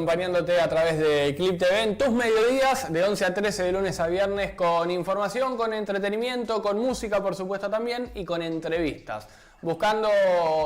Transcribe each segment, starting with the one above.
acompañándote a través de Clip TV en tus mediodías, de 11 a 13 de lunes a viernes, con información, con entretenimiento, con música por supuesto también y con entrevistas. Buscando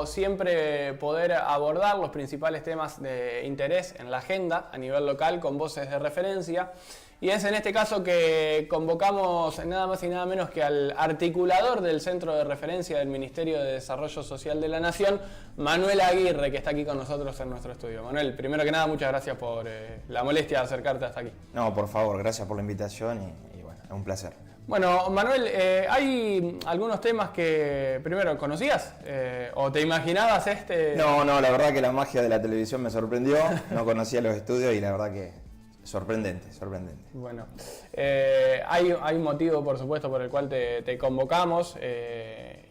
siempre poder abordar los principales temas de interés en la agenda a nivel local con voces de referencia. Y es en este caso que convocamos nada más y nada menos que al articulador del Centro de Referencia del Ministerio de Desarrollo Social de la Nación, Manuel Aguirre, que está aquí con nosotros en nuestro estudio. Manuel, primero que nada, muchas gracias por la molestia de acercarte hasta aquí. No, por favor, gracias por la invitación y bueno, es un placer. Bueno, Manuel, hay algunos temas que primero conocías o te imaginabas No, la verdad que la magia de la televisión me sorprendió, no conocía los estudios y la verdad que sorprendente. Bueno, hay un motivo por supuesto por el cual te convocamos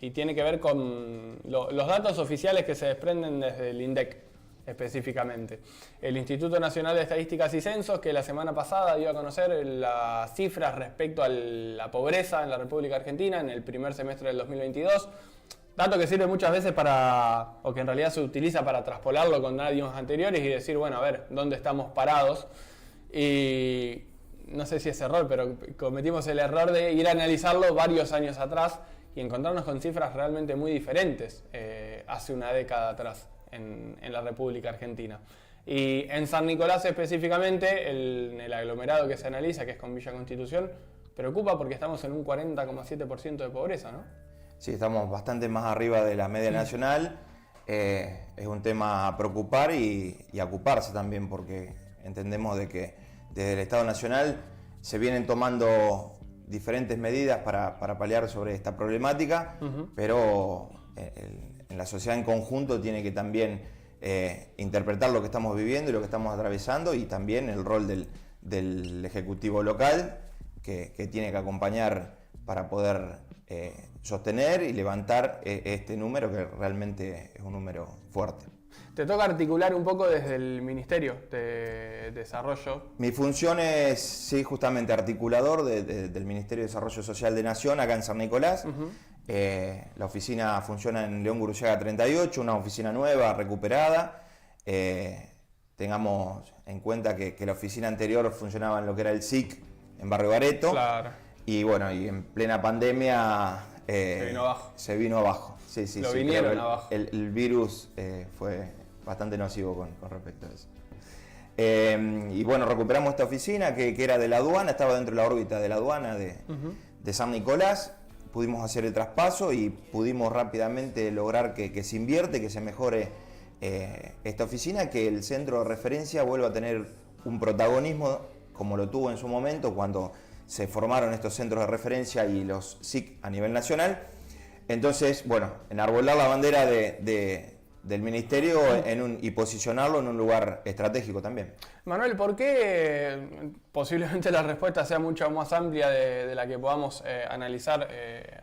y tiene que ver con los datos oficiales que se desprenden desde el INDEC. Específicamente, el Instituto Nacional de Estadísticas y Censos, que la semana pasada dio a conocer las cifras respecto a la pobreza en la República Argentina en el primer semestre del 2022, dato que sirve muchas veces o que en realidad se utiliza para traspolarlo con años anteriores y decir, bueno, a ver, ¿dónde estamos parados? Y no sé si es error, pero cometimos el error de ir a analizarlo varios años atrás y encontrarnos con cifras realmente muy diferentes hace una década atrás. En la República Argentina. Y en San Nicolás específicamente, el aglomerado que se analiza, que es con Villa Constitución, preocupa porque estamos en un 40,7% de pobreza, ¿no? Sí, estamos bastante más arriba de la media nacional. Es un tema a preocupar y a ocuparse también, porque entendemos de que desde el Estado Nacional se vienen tomando diferentes medidas para paliar sobre esta problemática, pero en la sociedad en conjunto tiene que también interpretar lo que estamos viviendo y lo que estamos atravesando, y también el rol del Ejecutivo local que tiene que acompañar para poder sostener y levantar este número, que realmente es un número fuerte. Te toca articular un poco desde el Ministerio de Desarrollo. Mi función es, sí, justamente articulador del Ministerio de Desarrollo Social de Nación acá en San Nicolás. La oficina funciona en León Gurruchaga 38, una oficina nueva, recuperada. Tengamos en cuenta que la oficina anterior funcionaba en lo que era el SIC, en Barrio Bareto. Claro. Y bueno, y en plena pandemia se vino abajo. Sí, Lo vinieron abajo. El virus fue bastante nocivo con respecto a eso. Y bueno, recuperamos esta oficina que era de la aduana, estaba dentro de la órbita de la aduana de San Nicolás. Pudimos hacer el traspaso y pudimos rápidamente lograr que se invierte, que se mejore esta oficina, que el centro de referencia vuelva a tener un protagonismo como lo tuvo en su momento cuando se formaron estos centros de referencia y los SIC a nivel nacional. Entonces, bueno, enarbolar la bandera del Ministerio y posicionarlo en un lugar estratégico también. Manuel, ¿por qué posiblemente la respuesta sea mucho más amplia de la que podamos analizar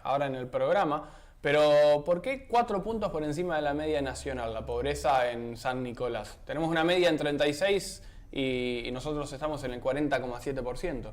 ahora en el programa? Pero ¿por qué 4 puntos por encima de la media nacional, la pobreza en San Nicolás? Tenemos una media en 36 y nosotros estamos en el 40,7%.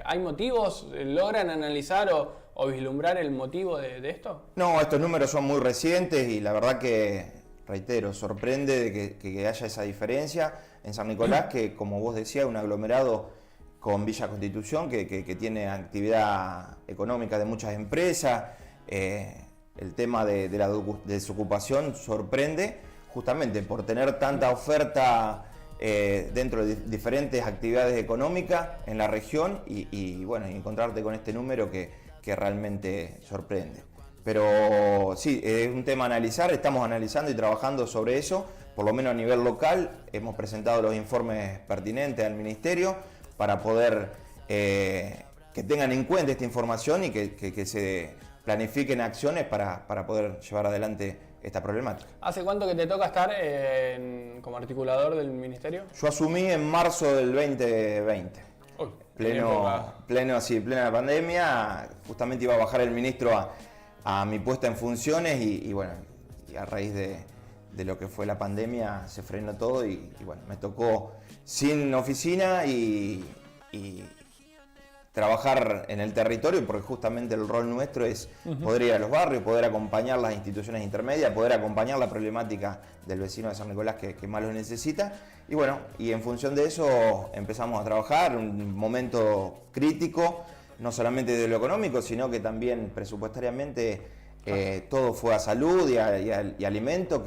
¿Hay motivos? ¿Logran analizar o vislumbrar el motivo de esto? No, estos números son muy recientes y la verdad que, reitero, sorprende de que haya esa diferencia en San Nicolás, que como vos decías, un aglomerado con Villa Constitución, que tiene actividad económica de muchas empresas. El tema de la desocupación sorprende justamente por tener tanta oferta dentro de diferentes actividades económicas en la región y bueno, encontrarte con este número que realmente sorprende. Pero sí, es un tema a analizar, estamos analizando y trabajando sobre eso, por lo menos a nivel local. Hemos presentado los informes pertinentes al Ministerio para poder que tengan en cuenta esta información y que se planifiquen acciones para poder llevar adelante esta problemática. ¿Hace cuánto que te toca estar como articulador del Ministerio? Yo asumí en marzo del 2020. Plena pandemia. Justamente iba a bajar el ministro a mi puesta en funciones y bueno, y a raíz de lo que fue la pandemia se frenó todo y bueno, me tocó sin oficina y trabajar en el territorio, porque justamente el rol nuestro es poder ir a los barrios, poder acompañar las instituciones intermedias, poder acompañar la problemática del vecino de San Nicolás que más lo necesita. Y bueno, y en función de eso empezamos a trabajar, un momento crítico, no solamente de lo económico, sino que también presupuestariamente todo fue a salud y a alimento,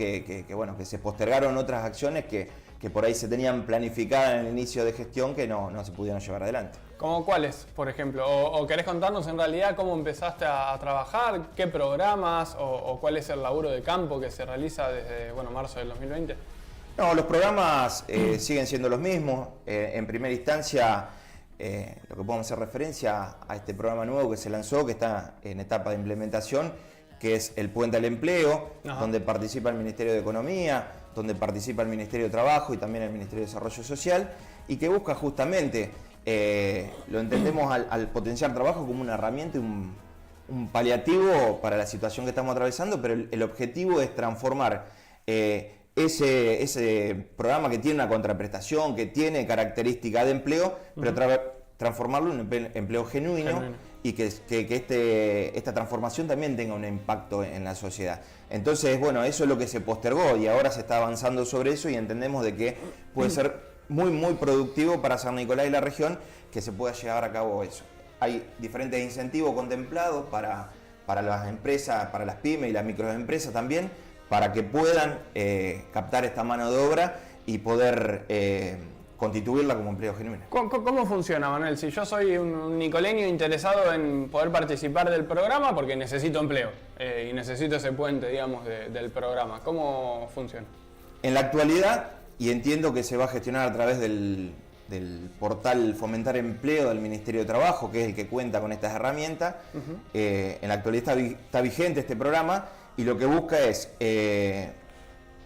bueno, que se postergaron otras acciones que por ahí se tenían planificadas en el inicio de gestión que no se pudieron llevar adelante. ¿Cómo cuáles, por ejemplo? ¿O querés contarnos en realidad cómo empezaste a trabajar? ¿Qué programas? ¿O cuál es el laburo de campo que se realiza desde marzo del 2020? No, los programas siguen siendo los mismos. En primera instancia, lo que podemos hacer referencia a este programa nuevo que se lanzó, que está en etapa de implementación, que es el Puente al Empleo, donde participa el Ministerio de Economía, donde participa el Ministerio de Trabajo y también el Ministerio de Desarrollo Social, y que busca justamente, lo entendemos al potenciar trabajo como una herramienta y un paliativo para la situación que estamos atravesando, pero el objetivo es transformar ese programa que tiene una contraprestación, que tiene característica de empleo, pero transformarlo en un empleo genuino. Y que esta transformación también tenga un impacto en la sociedad. Entonces, bueno, eso es lo que se postergó y ahora se está avanzando sobre eso y entendemos de que puede ser muy, muy productivo para San Nicolás y la región que se pueda llevar a cabo eso. Hay diferentes incentivos contemplados para las empresas, para las pymes y las microempresas también, para que puedan captar esta mano de obra y poder constituirla como empleo genuino. ¿Cómo funciona, Manuel? Si yo soy un nicoleño interesado en poder participar del programa porque necesito empleo y necesito ese puente, digamos, del programa, ¿cómo funciona? En la actualidad, y entiendo que se va a gestionar a través del portal Fomentar Empleo del Ministerio de Trabajo, que es el que cuenta con estas herramientas, en la actualidad está vigente este programa y lo que busca es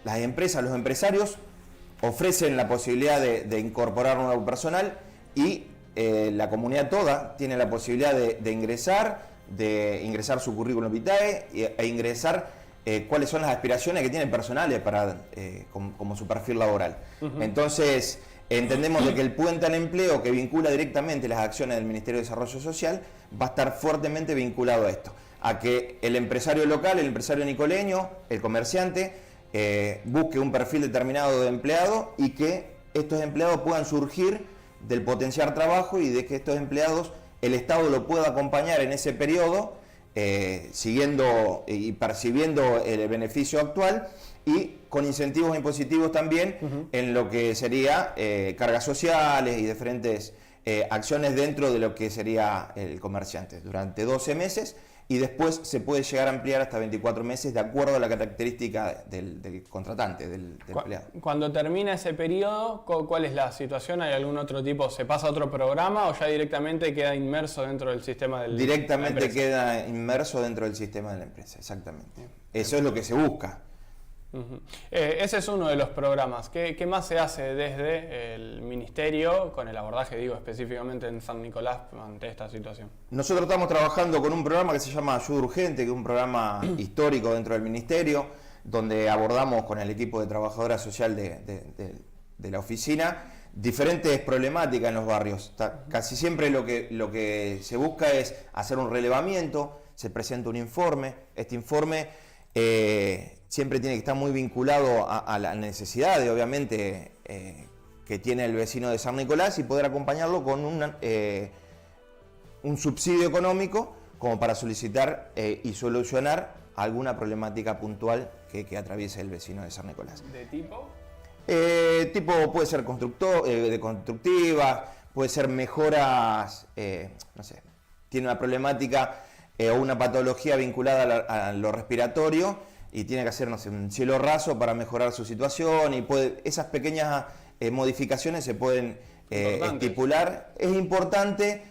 las empresas, los empresarios, ofrecen la posibilidad de incorporar nuevo personal y la comunidad toda tiene la posibilidad de ingresar su currículum vitae e ingresar cuáles son las aspiraciones que tienen personales como su perfil laboral. Entonces, entendemos de que el puente al empleo que vincula directamente las acciones del Ministerio de Desarrollo Social va a estar fuertemente vinculado a esto, a que el empresario local, el empresario nicoleño, el comerciante, busque un perfil determinado de empleado y que estos empleados puedan surgir del potenciar trabajo y de que estos empleados el Estado lo pueda acompañar en ese periodo siguiendo y percibiendo el beneficio actual y con incentivos impositivos también en lo que sería cargas sociales y diferentes acciones dentro de lo que sería el comerciante durante 12 meses. Y después se puede llegar a ampliar hasta 24 meses de acuerdo a la característica del contratante, del empleado. Cuando termina ese periodo, ¿cuál es la situación? ¿Hay algún otro tipo? ¿Se pasa a otro programa o ya directamente queda inmerso dentro del sistema de la empresa? Directamente queda inmerso dentro del sistema de la empresa, exactamente. Eso es lo que se busca. Ese es uno de los programas. ¿Qué más se hace desde el Ministerio con el abordaje, específicamente en San Nicolás ante esta situación? Nosotros estamos trabajando con un programa que se llama Ayuda Urgente, que es un programa histórico dentro del Ministerio, donde abordamos con el equipo de trabajadora social de la oficina diferentes problemáticas en los barrios. Casi siempre lo que se busca es hacer un relevamiento, se presenta un informe, este informe siempre tiene que estar muy vinculado a las necesidades, obviamente, que tiene el vecino de San Nicolás y poder acompañarlo con un subsidio económico como para solicitar y solucionar alguna problemática puntual que atraviese el vecino de San Nicolás. ¿De tipo? Tipo puede ser constructiva, puede ser mejoras, no sé, tiene una problemática o una patología vinculada a lo respiratorio y tiene que hacer, no sé, un cielo raso para mejorar su situación y esas pequeñas modificaciones se pueden estipular. Es importante,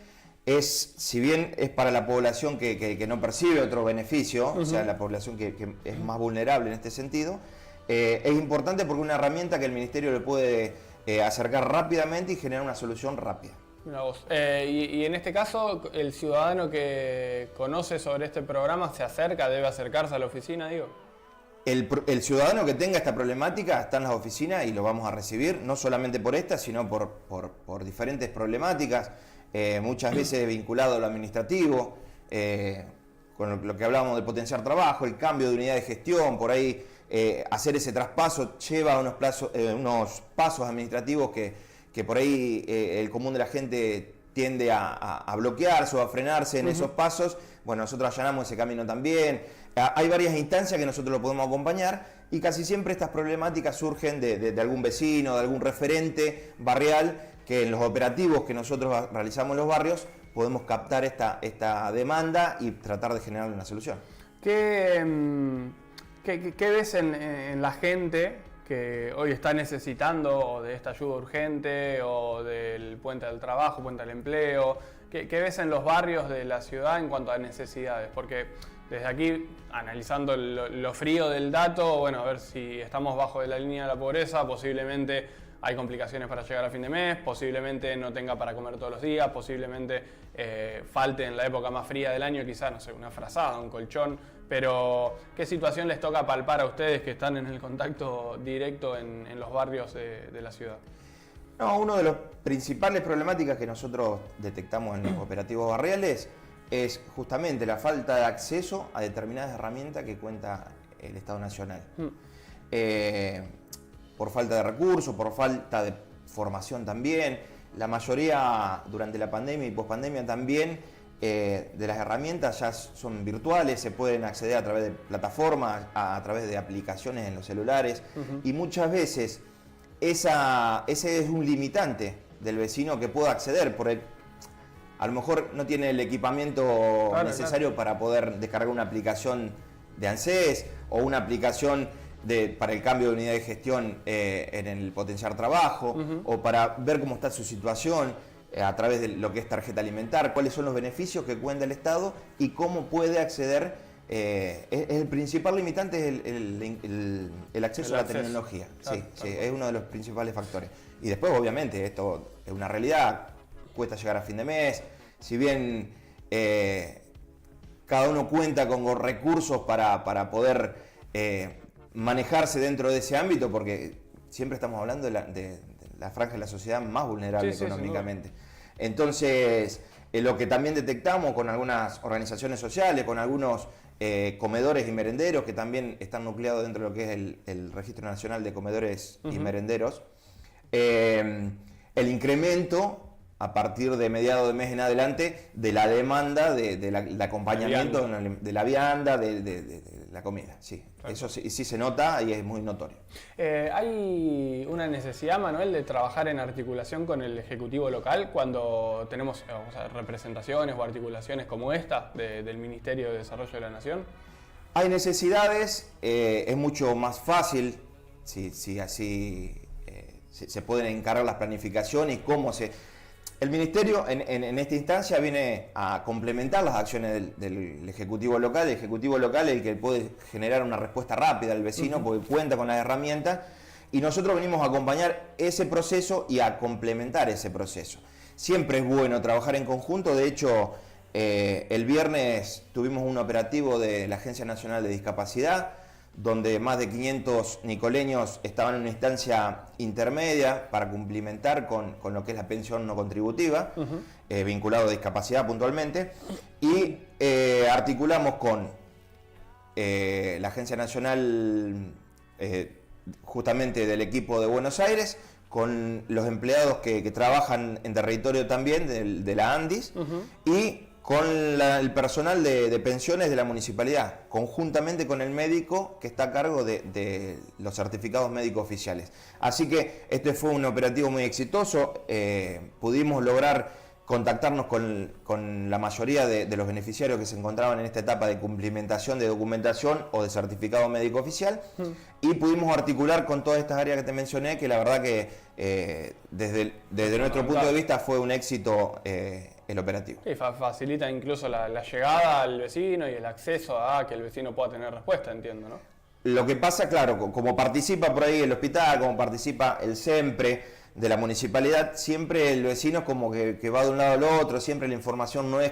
si bien es para la población que no percibe otro beneficio, o sea, la población que es más vulnerable en este sentido, es importante porque es una herramienta que el Ministerio le puede acercar rápidamente y generar una solución rápida. Y en este caso, el ciudadano que conoce sobre este programa se acerca, debe acercarse a la oficina, digo. el ciudadano que tenga esta problemática está en las oficinas y lo vamos a recibir, no solamente por esta, sino por diferentes problemáticas, muchas veces vinculado a lo administrativo, con lo que hablábamos de potenciar trabajo, el cambio de unidad de gestión, por ahí hacer ese traspaso lleva unos pasos administrativos que por ahí el común de la gente tiende a bloquearse o a frenarse en esos pasos. Bueno, nosotros allanamos ese camino también. Hay varias instancias que nosotros lo podemos acompañar y casi siempre estas problemáticas surgen de algún vecino, de algún referente barrial, que en los operativos que nosotros realizamos en los barrios podemos captar esta demanda y tratar de generar una solución. ¿Qué ves en la gente que hoy está necesitando de esta ayuda urgente o del puente del trabajo, puente del empleo? ¿Qué ves en los barrios de la ciudad en cuanto a necesidades? Porque desde aquí, analizando lo frío del dato, bueno, a ver si estamos bajo de la línea de la pobreza, posiblemente hay complicaciones para llegar a fin de mes, posiblemente no tenga para comer todos los días, posiblemente falte en la época más fría del año, quizás, no sé, una frazada, un colchón, pero ¿qué situación les toca palpar a ustedes que están en el contacto directo en los barrios de la ciudad? No, una de las principales problemáticas que nosotros detectamos en los operativos barriales es justamente la falta de acceso a determinadas herramientas que cuenta el Estado Nacional. Por falta de recursos, por falta de formación también. La mayoría durante la pandemia y pospandemia también de las herramientas ya son virtuales, se pueden acceder a través de plataformas, a través de aplicaciones en los celulares y muchas veces ese es un limitante del vecino que pueda acceder. A lo mejor no tiene el equipamiento necesario para poder descargar una aplicación de ANSES o una aplicación para el cambio de unidad de gestión en el potenciar trabajo o para ver cómo está su situación a través de lo que es tarjeta alimentar, cuáles son los beneficios que cuenta el Estado y cómo puede acceder. El principal limitante es el acceso a la tecnología. Sí, es uno de los principales factores. Y después, obviamente, esto es una realidad, cuesta llegar a fin de mes. Si bien cada uno cuenta con recursos para poder manejarse dentro de ese ámbito, porque siempre estamos hablando de la franja de la sociedad más vulnerable económicamente. Entonces, lo que también detectamos con algunas organizaciones sociales, con algunos comedores y merenderos que también están nucleados dentro de lo que es el Registro Nacional de Comedores y Merenderos, el incremento a partir de mediados de mes en adelante de la demanda del acompañamiento de la vianda, de la comida. Sí, claro. Eso sí se nota y es muy notorio. ¿Hay una necesidad, Manuel, de trabajar en articulación con el Ejecutivo local cuando tenemos representaciones o articulaciones como esta del Ministerio de Desarrollo de la Nación? Hay necesidades, es mucho más fácil si así se pueden encargar las planificaciones y cómo El Ministerio en esta instancia viene a complementar las acciones del Ejecutivo local. El Ejecutivo local es el que puede generar una respuesta rápida al vecino porque cuenta con las herramientas y nosotros venimos a acompañar ese proceso y a complementar ese proceso. Siempre es bueno trabajar en conjunto, de hecho el viernes tuvimos un operativo de la Agencia Nacional de Discapacidad donde más de 500 nicoleños estaban en una instancia intermedia para cumplimentar con lo que es la pensión no contributiva, vinculado a discapacidad puntualmente, y articulamos con la Agencia Nacional justamente del equipo de Buenos Aires, con los empleados que trabajan en territorio también de la ANDIS, y con el personal de pensiones de la municipalidad, conjuntamente con el médico que está a cargo de los certificados médicos oficiales. Así que este fue un operativo muy exitoso, pudimos lograr contactarnos con la mayoría de los beneficiarios que se encontraban en esta etapa de cumplimentación de documentación o de certificado médico oficial y pudimos articular con todas estas áreas que te mencioné, que la verdad que desde nuestro punto de vista fue un éxito el operativo. Sí, facilita incluso la llegada al vecino y el acceso a que el vecino pueda tener respuesta, entiendo, ¿no? Lo que pasa, claro, como participa por ahí el hospital, como participa el SEMPRE, de la municipalidad, siempre el vecino como que va de un lado al otro, siempre la información no es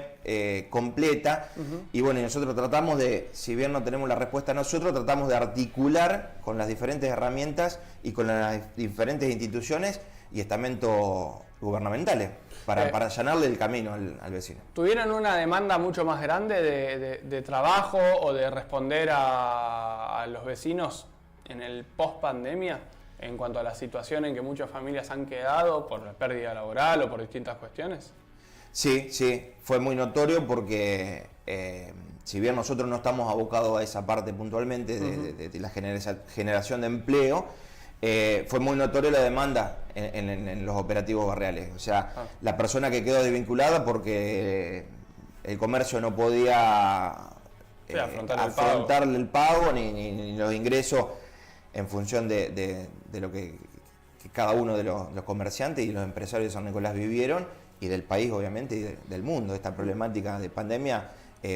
completa. Y bueno, nosotros tratamos de, si bien no tenemos la respuesta nosotros, tratamos de articular con las diferentes herramientas y con las diferentes instituciones y estamentos gubernamentales para allanarle el camino al vecino. ¿Tuvieron una demanda mucho más grande de trabajo o de responder a los vecinos en el post-pandemia en cuanto a la situación en que muchas familias han quedado por la pérdida laboral o por distintas cuestiones? Sí, fue muy notorio porque si bien nosotros no estamos abocados a esa parte puntualmente de la generación de empleo, fue muy notorio la demanda en los operativos barriales. O sea, la persona que quedó desvinculada porque el comercio no podía afrontar el pago ni los ingresos en función de lo que cada uno de los comerciantes y los empresarios de San Nicolás vivieron, y del país obviamente y del mundo. Esta problemática de pandemia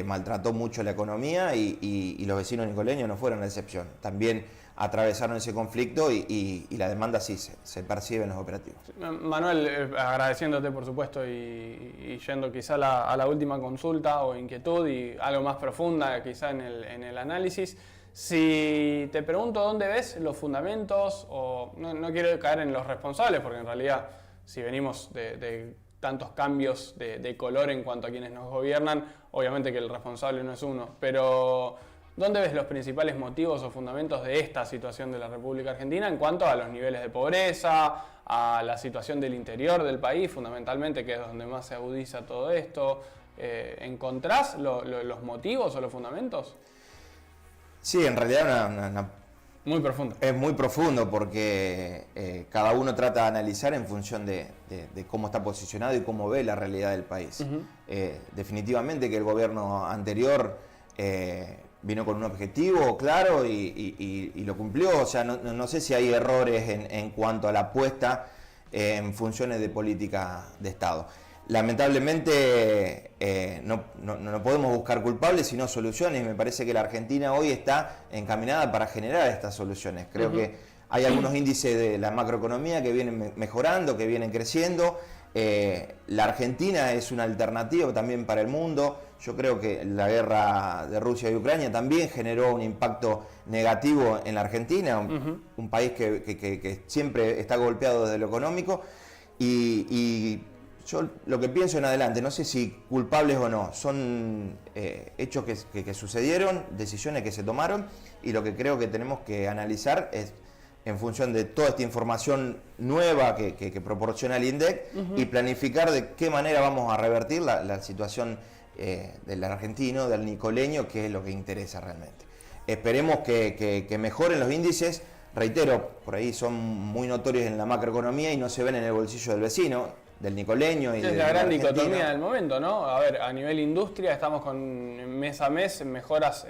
maltrató mucho la economía y los vecinos nicoleños no fueron la excepción. También atravesaron ese conflicto y la demanda sí se percibe en los operativos. Manuel, agradeciéndote por supuesto y yendo quizá a la última consulta o inquietud y algo más profunda quizá en el análisis. Si te pregunto dónde ves los fundamentos, o no quiero caer en los responsables, porque en realidad si venimos de tantos cambios de color en cuanto a quienes nos gobiernan, obviamente que el responsable no es uno, pero ¿dónde ves los principales motivos o fundamentos de esta situación de la República Argentina en cuanto a los niveles de pobreza, a la situación del interior del país, fundamentalmente, que es donde más se agudiza todo esto? ¿Encontrás los motivos o los fundamentos? Sí, en realidad muy profundo. Es muy profundo porque cada uno trata de analizar en función de cómo está posicionado y cómo ve la realidad del país. Definitivamente que el gobierno anterior vino con un objetivo claro y lo cumplió. O sea, no sé si hay errores en cuanto a la apuesta en funciones de política de Estado. Lamentablemente no podemos buscar culpables sino soluciones, y me parece que la Argentina hoy está encaminada para generar estas soluciones. Creo que hay algunos índices de la macroeconomía que vienen mejorando, que vienen creciendo. La Argentina es una alternativa también para el mundo. Yo creo que la guerra de Rusia y Ucrania también generó un impacto negativo en la Argentina, un país que siempre está golpeado desde lo económico, y yo lo que pienso en adelante, no sé si culpables o no, son hechos que sucedieron, decisiones que se tomaron, y lo que creo que tenemos que analizar es, en función de toda esta información nueva que proporciona el INDEC, y planificar de qué manera vamos a revertir la situación del argentino, del nicoleño, que es lo que interesa realmente. Esperemos que mejoren los índices. Reitero, por ahí son muy notorios en la macroeconomía y no se ven en el bolsillo del vecino, del nicoleño y es la gran dicotomía del momento, ¿no? A ver, a nivel industria estamos con mes a mes mejoras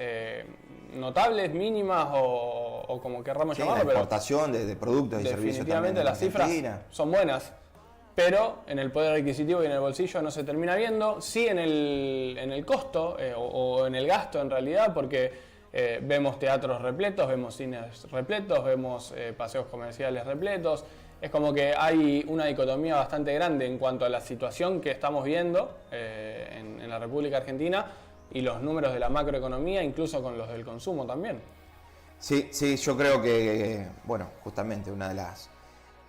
notables, mínimas o como querramos llamarlo. La exportación de productos y servicios también. Definitivamente las cifras son buenas, pero en el poder adquisitivo y en el bolsillo no se termina viendo. Sí en el costo o en el gasto en realidad, porque vemos teatros repletos, vemos cines repletos, vemos paseos comerciales repletos. Es como que hay una dicotomía bastante grande en cuanto a la situación que estamos viendo en la República Argentina y los números de la macroeconomía, incluso con los del consumo también. Sí, yo creo que, bueno, justamente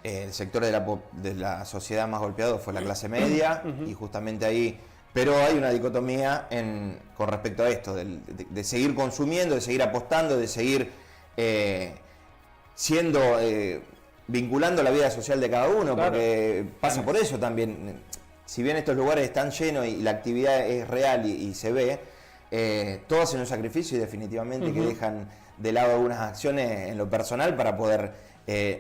el sector de la sociedad más golpeado fue la clase media, y justamente ahí, pero hay una dicotomía con respecto a esto, de seguir consumiendo, de seguir apostando, de seguir vinculando la vida social de cada uno, claro, porque pasa por eso también. Si bien estos lugares están llenos y la actividad es real y se ve, todos hacen un sacrificio y definitivamente que dejan de lado algunas acciones en lo personal para poder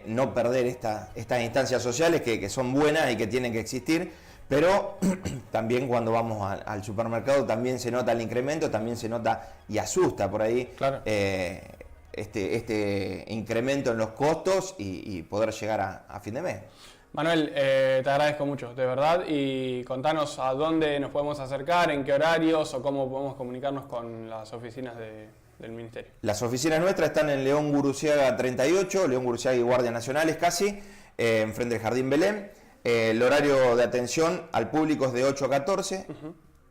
no perder estas instancias sociales que son buenas y que tienen que existir, pero también cuando vamos al supermercado también se nota el incremento, también se nota y asusta por ahí. Claro. Este incremento en los costos y poder llegar a fin de mes. Manuel, te agradezco mucho, de verdad, y contanos a dónde nos podemos acercar, en qué horarios o cómo podemos comunicarnos con las oficinas del Ministerio. Las oficinas nuestras están en León Guruciaga 38, León Guruciaga y Guardia Nacionales casi. enfrente del Jardín Belén. El horario de atención al público es de 8 a 14,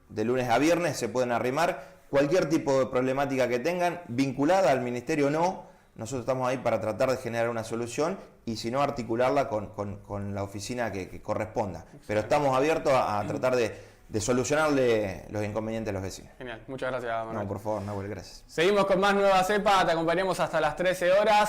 de lunes a viernes se pueden arrimar. Cualquier tipo de problemática que tengan, vinculada al ministerio o no, nosotros estamos ahí para tratar de generar una solución y si no, articularla con la oficina que corresponda. Pero estamos abiertos a tratar de solucionarle los inconvenientes a los vecinos. Genial, muchas gracias, Manuel. No, por favor, Nahuel, gracias. Seguimos con más Nueva Cepa, te acompañamos hasta las 13 horas.